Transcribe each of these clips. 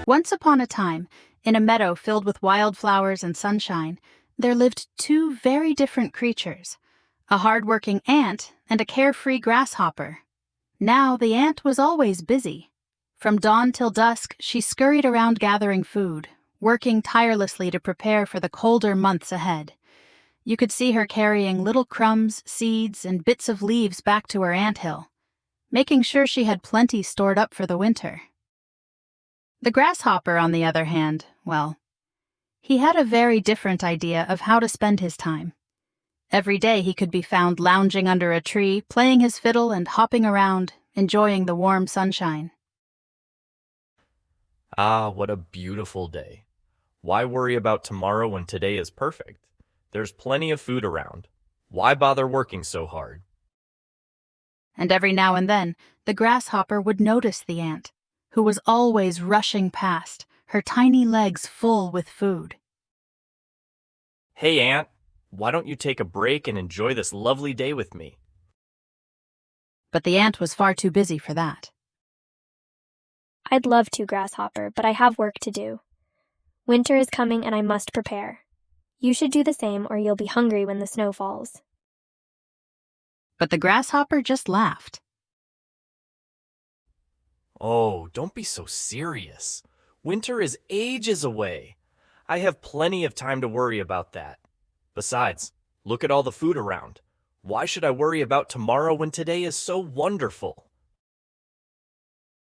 Once upon a time, in a meadow filled with wildflowers and sunshine, there lived two very different creatures, a hardworking ant and a carefree grasshopper. Now the ant was always busy. From dawn till dusk, she scurried around gathering food, working tirelessly to prepare for the colder months ahead. You could see her carrying little crumbs, seeds, and bits of leaves back to her anthill, making sure she had plenty stored up for the winter. The grasshopper, on the other hand, well, he had a very different idea of how to spend his time. Every day he could be found lounging under a tree, playing his fiddle and hopping around, enjoying the warm sunshine. Ah, what a beautiful day. Why worry about tomorrow when today is perfect? There's plenty of food around. Why bother working so hard? And every now and then, the grasshopper would notice the ant, who was always rushing past, her tiny legs full with food. Hey, Ant, why don't you take a break and enjoy this lovely day with me? But the ant was far too busy for that. I'd love to, Grasshopper, but I have work to do. Winter is coming and I must prepare. You should do the same or you'll be hungry when the snow falls. But the grasshopper just laughed. Oh, don't be so serious. Winter is ages away. I have plenty of time to worry about that. Besides, look at all the food around. Why should I worry about tomorrow when today is so wonderful?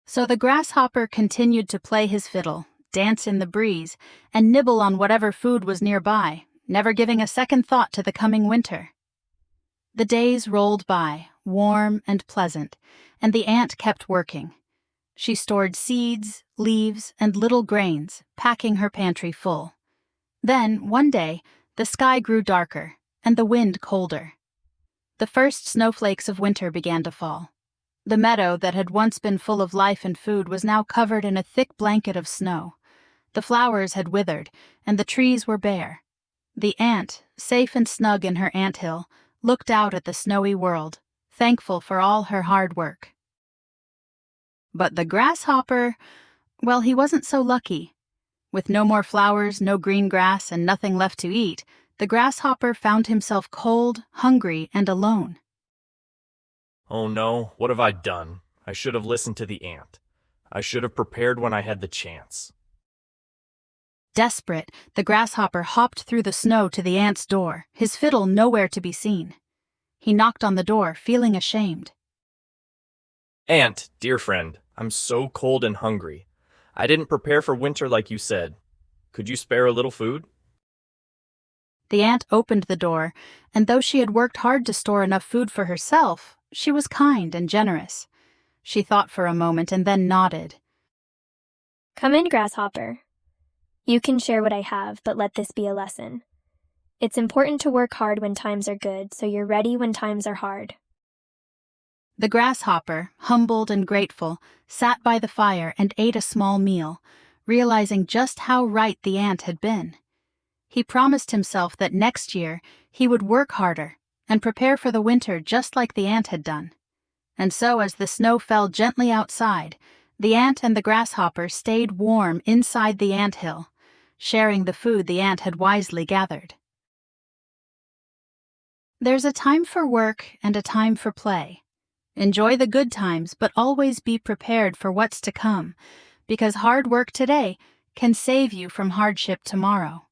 So the grasshopper continued to play his fiddle, dance in the breeze, and nibble on whatever food was nearby, never giving a second thought to the coming winter. The days rolled by, warm and pleasant, and the ant kept working. She stored seeds, leaves, and little grains, packing her pantry full. Then, one day, the sky grew darker, and the wind colder. The first snowflakes of winter began to fall. The meadow that had once been full of life and food was now covered in a thick blanket of snow. The flowers had withered, and the trees were bare. The ant, safe and snug in her anthill, looked out at the snowy world, thankful for all her hard work. But the grasshopper, well, he wasn't so lucky. With no more flowers, no green grass, and nothing left to eat, the grasshopper found himself cold, hungry, and alone. Oh no, what have I done? I should have listened to the ant. I should have prepared when I had the chance. Desperate, the grasshopper hopped through the snow to the ant's door, his fiddle nowhere to be seen. He knocked on the door, feeling ashamed. Ant, dear friend, I'm so cold and hungry. I didn't prepare for winter like you said. Could you spare a little food? The ant opened the door, and though she had worked hard to store enough food for herself, she was kind and generous. She thought for a moment and then nodded. Come in, Grasshopper. You can share what I have, but let this be a lesson. It's important to work hard when times are good, so you're ready when times are hard. The grasshopper, humbled and grateful, sat by the fire and ate a small meal, realizing just how right the ant had been. He promised himself that next year he would work harder and prepare for the winter just like the ant had done. And so as the snow fell gently outside, the ant and the grasshopper stayed warm inside the anthill, sharing the food the ant had wisely gathered. There's a time for work and a time for play. Enjoy the good times, but always be prepared for what's to come, because hard work today can save you from hardship tomorrow.